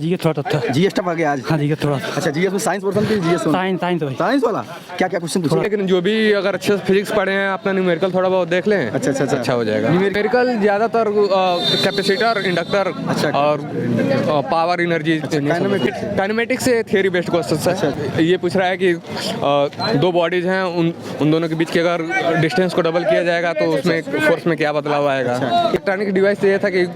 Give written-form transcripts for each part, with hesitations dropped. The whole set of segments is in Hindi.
जीएस थोड़ा था। जीएस टफ आ गया आज। हाँ जीएस थोड़ा। अच्छा, जीएस में साइंस पोर्शन थी, जीएस में साइंस साइंस भाई। साइंस वाला क्या क्या क्वेश्चन पूछे? लेकिन जो भी अगर अच्छे से फिजिक्स पढ़े हैं अपना न्यूमेरिकल थोड़ा बहुत देख लें। अच्छा हो जाएगा। न्यूमेरिकल ज़्यादातर कैपेसिटर, इंडक्टर और पावर एनर्जी, काइनेमेटिक्स से थियरी बेस्ड क्वेश्चन है। ये पूछ रहा है कि दो बॉडीज हैं, उन दोनों के बीच के अगर डिस्टेंस को डबल किया जाएगा तो उसमें फोर्स में क्या बदलाव आएगा। इलेक्ट्रॉनिक डिवाइस से ये था कि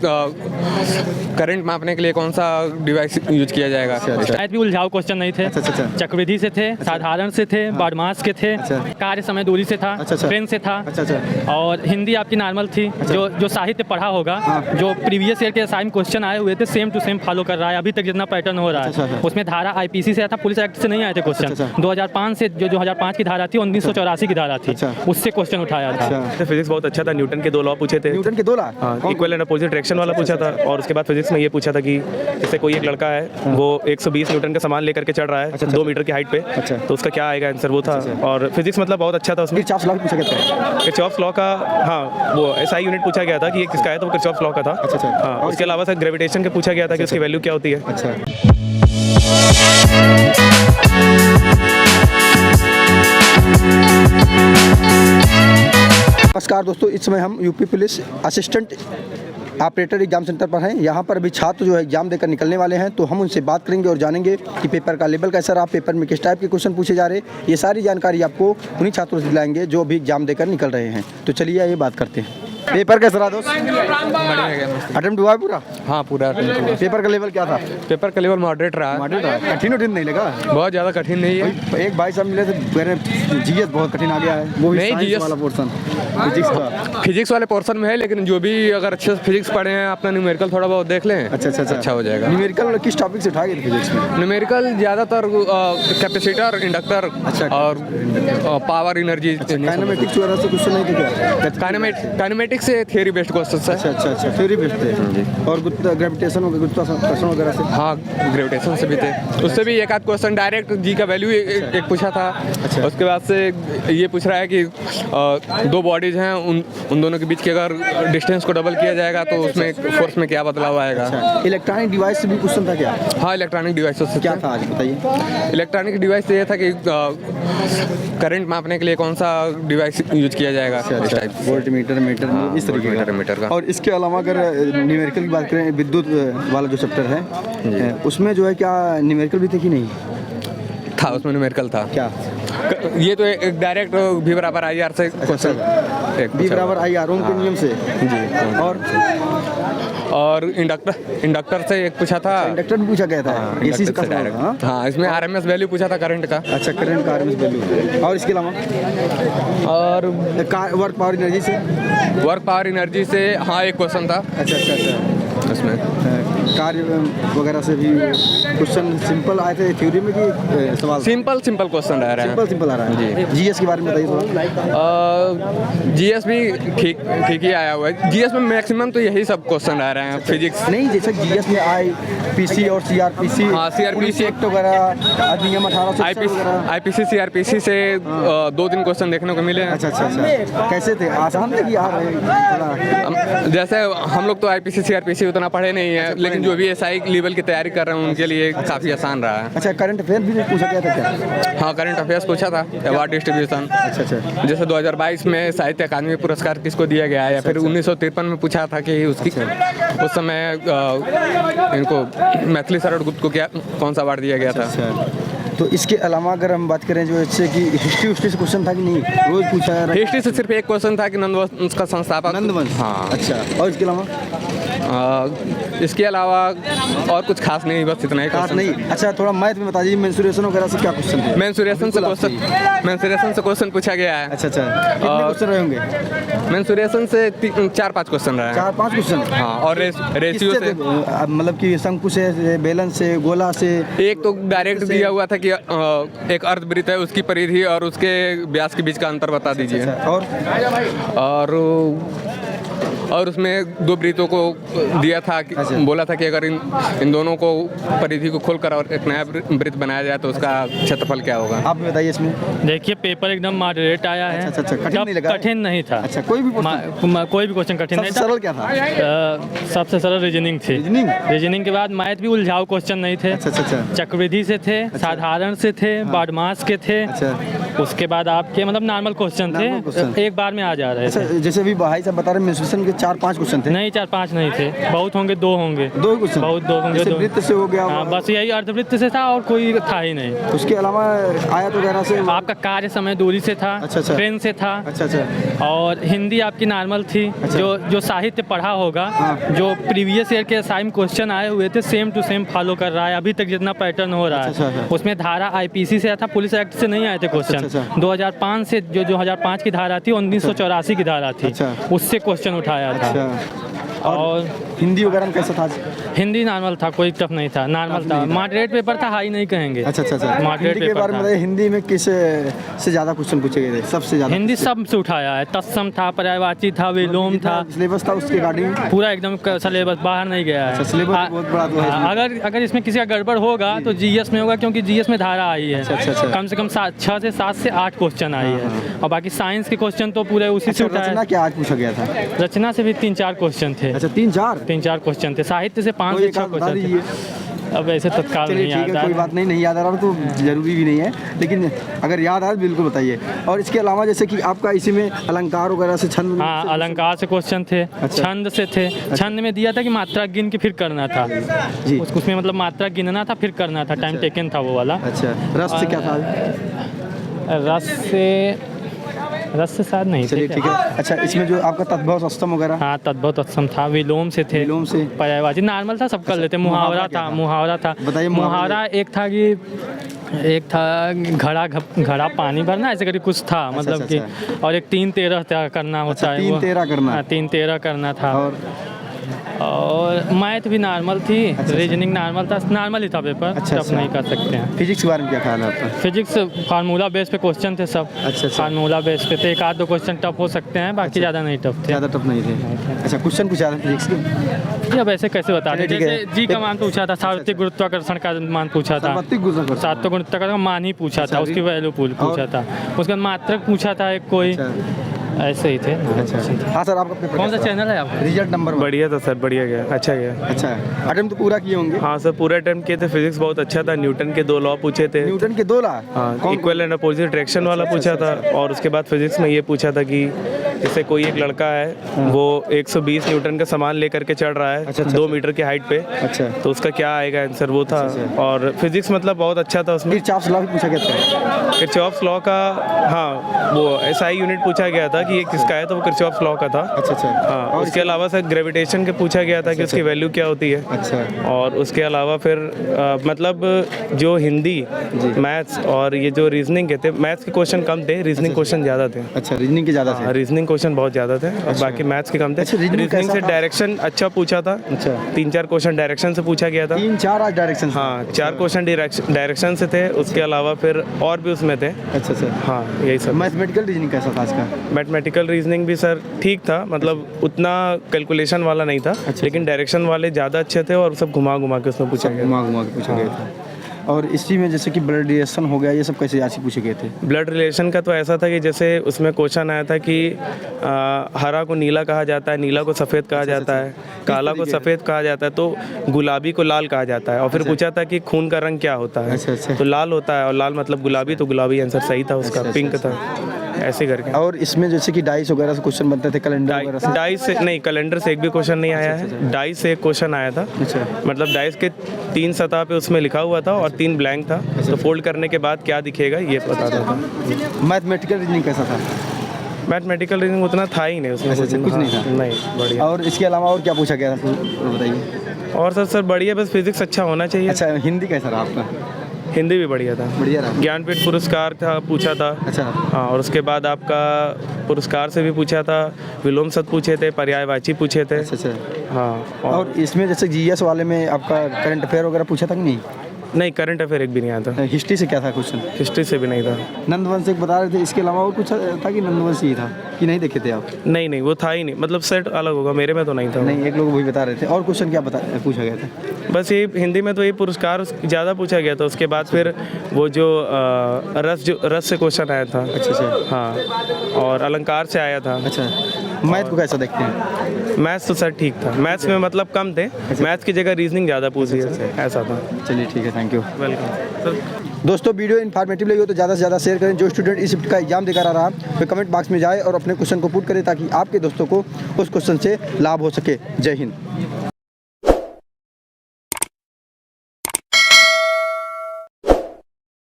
करंट मापने के लिए कौन सा डिवाइस यूज किया जाएगा। शायद भी उलझाऊ क्वेश्चन नहीं थे। चक्रवृद्धि से थे, साधारण से थे, बारमास के थे, कार्य समय दूरी से था, ट्रेन से था, और हिंदी आपकी नॉर्मल थी। जो साहित्य पढ़ा होगा, जो प्रीवियस ईयर के असाइन क्वेश्चन आए हुए थे सेम टू सेम फॉलो कर रहा है अभी तक जितना पैटर्न हो रहा है। उसमें धारा आईपीसी से आया था, पुलिस एक्ट से नहीं आए थे क्वेश्चन। 2005 से जो 2005 की धारा थी, 1984 की धारा थी, उससे क्वेश्चन उठाया था। फिजिक्स बहुत अच्छा था। न्यूटन के 2 लॉ पूछे थे। न्यूटन के 2 law, equal and opposite direction वाला पूछा था। और उसके बाद फिजिक्स में ये पूछा था कि जैसे कोई एक लड़का है, वो 120 न्यूटन का सामान लेकर के चढ़ रहा है 2 मीटर की हाइट पे, तो उसका क्या आएगा आंसर, वो था। और फिजिक्स मतलब बहुत अच्छा था। उसमें किरचॉफ लॉ पूछा गया था। किरचॉफ लॉ का, हाँ, वो एसआई यूनिट पूछा गया था कि ये किसका है, तो वो किरचॉफ लॉ का था। हाँ, उसके अलावा सर ग्रेविटेशन का पूछा गया था कि उसकी वैल्यू क्या होती है। नमस्कार दोस्तों, इस समय हम UP police assistant operator exam centre पर हैं। यहाँ पर अभी छात्र जो है एग्जाम देकर निकलने वाले हैं, तो हम उनसे बात करेंगे और जानेंगे कि पेपर का लेवल कैसा रहा, पेपर में किस टाइप के क्वेश्चन पूछे जा रहे हैं। ये सारी जानकारी आपको उन्हीं छात्रों से दिलाएंगे जो अभी एग्जाम देकर निकल रहे हैं। तो चलिए ये बात करते हैं। पेपर कैसा रहा दोस्त? अटेम्प्ट हुआ है पूरा? हाँ, पूरा अटेम्प्ट। पेपर का लेवल क्या था? पेपर का लेवल मॉडरेट रहा। कठिन नहीं लगा? बहुत ज़्यादा कठिन नहीं है। एक भाई साहब मिले थे, जीएस बहुत कठिन आ गया है, वो भी साइंस वाला पोर्शन, फिजिक्स वाले पोर्शन में है। लेकिन जो भी अगर अच्छे से फिजिक्स पढ़े हैं अपना न्यूमेरिकल थोड़ा बहुत देख लें। अच्छा हो जाएगा। न्यूमेरिकल किस टॉपिक से उठाए गए फिजिक्स में? न्यूमेरिकल ज़्यादातर कैपेसिटर, इंडक्टर और पावर एनर्जी, काइनेमेटिक्स वगैरह से क्वेश्चन नहीं थे क्या? काइनेमेटिक्स से थियरी बेस्ड क्वेश्चन है। अच्छा, थ्योरी बेस्ड थे। और ग्रेविटेशन गुरुत्वाकर्षण वगैरह से? हाँ, ग्रेविटेशन से भी थे। उससे भी एक आध क्वेश्चन डायरेक्ट जी का वैल्यू एक पूछा था। उसके बाद से ये पूछ रहा है कि दो बॉडीज हैं, उन दोनों के बीच के अगर डिस्टेंस को डबल किया जाएगा तो उसमें फोर्स में क्या बदलाव आएगा। इलेक्ट्रॉनिक डिवाइस से भी क्वेश्चन था क्या? हाँ, इलेक्ट्रॉनिक डिवाइस से क्या था आज बताइए। इलेक्ट्रॉनिक डिवाइस से ये था कि करंट मापने के लिए कौन सा डिवाइस यूज किया जाएगा। वोल्ट मीटर, मीटर, इस तरीके का। और इसके अलावा अगर न्यूमेरिकल की बात करें, विद्युत वाला जो चैप्टर है उसमें जो है क्या न्यूमेरिकल भी थे कि नहीं था? उसमें न्यूमेरिकल था। क्या? ये तो एक डायरेक्ट V बराबर IR से क्वेश्चन, V बराबर IR ओम के नियम से जी। और इंडक्टर से एक पूछा था। इंडक्टर भी पूछा गया था। AC से डायरेक्ट। हाँ, इसमें RMS वैल्यू पूछा था करंट का। अच्छा, करंट का RMS वैल्यू। और इसके अलावा और वर्क पावर एनर्जी से हाँ एक क्वेश्चन था। अच्छा उसमें कार्य वगैरह से भी क्वेश्चन सिंपल आए थे थ्योरी में कि सवाल सिंपल क्वेश्चन आ रहा है। सिंपल आ रहा है जी। जीएस के बारे में बताइए थोड़ा। जीएस भी ठीक ही आया हुआ है। जीएस में मैक्सिमम तो यही सब क्वेश्चन आ रहे हैं। फिजिक्स नहीं, जैसे जीएस में आईपीसी और सीआरपीसी, सीआरपीसी एक्ट वगैरह, अधिनियम 1860 आईपीसी सीआरपीसी से 2-3 क्वेश्चन देखने को मिले। अच्छा, कैसे थे? आसान थे कि यार? जैसे हम लोग तो आईपीसी सीआरपीसी उतना पढ़े नहीं है, लेकिन जो भी एसआई लेवल की तैयारी कर रहे हैं उनके लिए काफ़ी आसान रहा है। अच्छा, करंट अफेयर भी पूछा गया था क्या? हाँ, करंट अफेयर्स पूछा था। Award distribution. अच्छा। जैसे 2022 में साहित्य अकादमी पुरस्कार किसको दिया गया है, या फिर 1953 में पूछा था कि उसकी उस समय इनको मैथिली शरण गुप्त को कौन सा अवार्ड दिया गया था। तो इसके अलावा अगर हम बात करें जो इससे कि हिस्ट्री से क्वेश्चन था कि नहीं? रोज पूछा है। हिस्ट्री से सिर्फ एक क्वेश्चन था कि नंदवंश का संस्थापक नंदवंश। हाँ। अच्छा, और इसके अलावा और कुछ खास नहीं, बस इतना ही खास नहीं। अच्छा, थोड़ा मैथ में बता दीजिए, मेंसुरेशन वगैरह से क्या क्वेश्चन थे? मेंसुरेशन से क्वेश्चन पूछा गया है। अच्छा, कितने क्वेश्चन रहे होंगे? मेंसुरेशन से 4-5 क्वेश्चन रहे हैं। 4-5 क्वेश्चन? हाँ, और रेशियो से मतलब कि शंकु से, बेलन से, गोला से। एक तो डायरेक्ट दिया हुआ था कि एक अर्धवृत्त है, उसकी परिधि और उसके व्यास के बीच का अंतर बता दीजिए। और और उसमें 2 वृत्तों को दिया था बोला था कि अगर इन दोनों को परिधि को खोलकर और एक नया वृत्त बनाया जाए तो उसका क्षेत्रफल क्या होगा। आप बताइए इसमें। देखिए पेपर एकदम मॉडरेट आया है। अच्छा, कठिन नहीं लगा? कठिन नहीं था। अच्छा, कोई भी क्वेश्चन कठिन नहीं था। सरल क्या था? सबसे सरल रीजनिंग थी। रीजनिंग के बाद मैथ भी उलझाऊ क्वेश्चन नहीं थे। चक्रवृद्धि से थे, साधारण से थे, बारमास के थे। उसके बाद आपके मतलब नॉर्मल क्वेश्चन थे, एक बार में आ जा रहे थे। जैसे भी भाई साहब बता रहे मेंस्ट्रुएशन के 4-5 क्वेश्चन थे। नहीं 4-5 नहीं थे, बहुत होंगे, 2 होंगे। 2 क्वेश्चन बहुत 2 होंगे। वृत्त से हो गया। हाँ, बस यही अर्धवृत्त से था और कोई था ही नहीं। उसके अलावा आयत वगैरह से आपका कार्य समय दूरी से था। ट्रेन से था। और हिंदी आपकी नॉर्मल थी। जो साहित्य पढ़ा होगा, जो प्रीवियस ईयर के असाइम क्वेश्चन आए हुए थे सेम टू सेम फॉलो कर रहा है अभी तक जितना पैटर्न हो रहा है। उसमें धारा IPC से आया था, पुलिस एक्ट से नहीं आए थे क्वेश्चन। 2005 से जो 2005 की धारा थी, 1984 की धारा थी, उससे क्वेश्चन उठाया था। और हिंदी वगैरह में कैसा था? हिंदी नॉर्मल था, कोई टफ नहीं था, नॉर्मल था। मॉडरेट पेपर था, हाई नहीं कहेंगे। मॉडरेट पेपर के बारे में बताइए। हिंदी में किस से ज़्यादा क्वेश्चन पूछे गए थे? सबसे ज़्यादा हिंदी सबसे उठाया है। तत्सम था, पर्यायवाची था, विलोम था। सिलेबस था उसके रिगार्डिंग पूरा एकदम सिलेबस बाहर नहीं गया है। सिलेबस बहुत बड़ा तो है। अगर इसमें किसी का गड़बड़ होगा तो GS में होगा, क्योंकि GS में धारा आई है। कम से कम 6 से 8 क्वेश्चन आई है। और बाकी साइंस के क्वेश्चन तो पूरे उसी से उठाया। रचना क्या आज पूछा गया था? रचना से भी 3-4 क्वेश्चन थे। 3-4 क्वेश्चन थे। साहित्य से 5 से 6 क्वेश्चन थे। अब ऐसे तत्काल नहीं याद आ रहा। कोई बात नहीं याद आ रहा तो जरूरी भी नहीं है, लेकिन अगर याद आए बिल्कुल बताइए। और इसके अलावा जैसे कि आपका इसी में अलंकार वगैरह से, छंद। हाँ, अलंकार से क्वेश्चन थे। छंद से थे। छंद में दिया था कि मात्रा गिन के फिर करना था। उसमें मतलब मात्रा गिनना था फिर करना था। टाइम टेकन था वो वाला। रस से क्या था? रस से शायद नहीं। चलिए ठीक है। अच्छा, इसमें जो आपका तद्भव अष्टम वगैरह? हाँ, तद्भव अष्टम था। विलोम से थे। विलोम से पर्यायवाची नॉर्मल था, सब कर लेते। मुहावरा था। बताइए। मुहावरा एक था घड़ा पानी भरना, ऐसे करके कुछ था। मतलब कि और एक 3-13 करना होता है। 3-13 करना। 3-13 करना था। और मैथ भी नॉर्मल थी। रीजनिंग नॉर्मल था, नॉर्मल ही था पेपर। टफ नहीं कर सकते हैं। फिजिक्स के बारे में क्या ख्याल है आपका? फिजिक्स फार्मूला बेस पे क्वेश्चन थे सब। फार्मूला बेस पे थे। 1-2 क्वेश्चन टफ हो सकते हैं, बाकी ज़्यादा नहीं टफ थे। ज़्यादा टफ नहीं थे। अच्छा, क्वेश्चन पूछा था फिजिक्स के? अब ऐसे कैसे बता दें? जैसे जी का मान पूछा था, सार्वत्रिक गुरुत्वाकर्षण का मान पूछा था, सार्वत्रिक गुरुत्वाकर्षण का मान ही पूछा था, उसकी वैल्यू पूछा था। उसके बाद मात्रक पूछा था एक कोई, ऐसे ही थे। हाँ सर, आपका पेपर कौन सा चैनल है आपका? रिजल्ट नंबर बढ़िया था सर, बढ़िया गया, अच्छा गया। अच्छा, अटेम्प्ट तो पूरा किए होंगे? हाँ सर, पूरा अटेम्प्ट किए थे। फिजिक्स बहुत अच्छा था। न्यूटन के 2 लॉ पूछे थे। न्यूटन के 2 लॉ? हाँ, इक्वल एंड अपोजिट डायरेक्शन वाला पूछा था। और उसके बाद फिजिक्स में ये पूछा था कि जैसे कोई एक लड़का है, वो 120 न्यूटन का सामान लेकर के चढ़ रहा है 2 मीटर की हाइट पे, तो उसका क्या आएगा आंसर, वो था। और फिजिक्स मतलब बहुत अच्छा था। उसमें किरचॉफ लॉ भी पूछा गया था। किरचॉफ लॉ का, हाँ, वो SI यूनिट पूछा गया था कि ये किसका है, तो वो किरचॉफ लॉ का था। अच्छा। हाँ, और उसके अलावा सर ग्रेविटेशन के पूछा गया था कि उसकी वैल्यू क्या होती है। अच्छा। और उसके अलावा फिर मतलब जो हिंदी, मैथ्स और ये जो रीजनिंग के थे, मैथ्स के क्वेश्चन कम थे, रीजनिंग क्वेश्चन ज़्यादा थे। अच्छा, रीजनिंग के ज़्यादा थे। रीजनिंग क्वेश्चन बहुत ज़्यादा थे और बाकी मैथ्स के कम थे। रीजनिंग से डायरेक्शन अच्छा पूछा था। अच्छा, 3-4 क्वेश्चन डायरेक्शन से पूछा गया था। 3-4 आज डायरेक्शन? हाँ, 4 क्वेश्चन डायरेक्शन से थे। उसके अलावा फिर और भी उसमें थे। अच्छा सर। हाँ, यही सब। मैथमेटिकल रीजनिंग कैसा था इसका? मैथमेटिकल रीजनिंग भी सर ठीक था, मतलब उतना कैलकुलेशन वाला नहीं था। लेकिन डायरेक्शन वाले ज़्यादा अच्छे थे और सब घुमा के उसमें पूछा गया। घुमा के पूछा गया था। और इसी में जैसे कि ब्लड रिलेशन हो गया, ये सब कैसे आज पूछे गए थे? ब्लड रिलेशन का तो ऐसा था कि जैसे उसमें क्वेश्चन आया था कि हरा को नीला कहा जाता है, नीला को सफ़ेद कहा जाता है, काला को सफ़ेद कहा जाता है, तो गुलाबी को लाल कहा जाता है। और फिर पूछा था कि खून का रंग क्या होता है, तो लाल होता है, और लाल मतलब गुलाबी, तो गुलाबी आंसर सही था उसका। पिंक था, ऐसे करके। और इसमें जैसे कि डाइस वगैरह से क्वेश्चन बनते थे, कैलेंडर वगैरह से? डाइस से नहीं, कैलेंडर से एक भी क्वेश्चन नहीं आया है। डाइस से एक क्वेश्चन आया था। मतलब डाइस के 3 सतह पे उसमें लिखा हुआ था और 3 ब्लैंक था, तो फोल्ड करने के बाद क्या दिखेगा ये बताता था। मैथमेटिकल रीजनिंग कैसा था? मैथमेटिकल रीजनिंग उतना था ही नहीं उसमें। कुछ नहीं था? नहीं, बढ़िया। और इसके अलावा और क्या पूछा गया था, बताइए। और सर बढ़िया, बस फिजिक्स अच्छा होना चाहिए। अच्छा, हिंदी कैसा रहा आपका? हिंदी भी बढ़िया था। बढ़िया रहा। ज्ञानपीठ पुरस्कार था, पूछा था। अच्छा। हाँ, और उसके बाद आपका पुरस्कार से भी पूछा था, विलोम सद पूछे थे, पर्यायवाची पूछे थे। अच्छा। हाँ। और इसमें जैसे GS वाले में आपका करंट अफेयर वगैरह पूछा था कि नहीं? नहीं, करंट अफेयर एक भी नहीं आता। हिस्ट्री से क्या था क्वेश्चन? हिस्ट्री से भी नहीं था। नंदवंश एक बता रहे थे, इसके अलावा और कुछ था कि नंदवंश ही था कि नहीं देखे थे आप? नहीं नहीं, वो था ही नहीं, मतलब सेट अलग होगा, मेरे में तो नहीं था। नहीं, एक लोग वही बता रहे थे। और क्वेश्चन क्या पूछा गया था? बस ये हिंदी में तो ये पुरस्कार ज़्यादा पूछा गया था, उसके बाद फिर वो जो रस से क्वेश्चन आया था। अच्छा। हाँ, और अलंकार से आया था। अच्छा, मैथ को कैसा देखते हैं? मैथ्स तो सर ठीक था, मैथ्स में मतलब कम थे, मैथ्स की जगह रीजनिंग ज़्यादा पूछी है, ऐसा था। चलिए ठीक है, थैंक यू। Welcome sir. दोस्तों, वीडियो इन्फॉर्मेटिव लगी हो तो ज़्यादा से ज़्यादा शेयर करें। जो स्टूडेंट इस शिफ्ट का एग्जाम देकर आ रहा है वे कमेंट बॉक्स में जाए और अपने क्वेश्चन को पुट करें ताकि आपके दोस्तों को उस क्वेश्चन से लाभ हो सके। जय हिंद।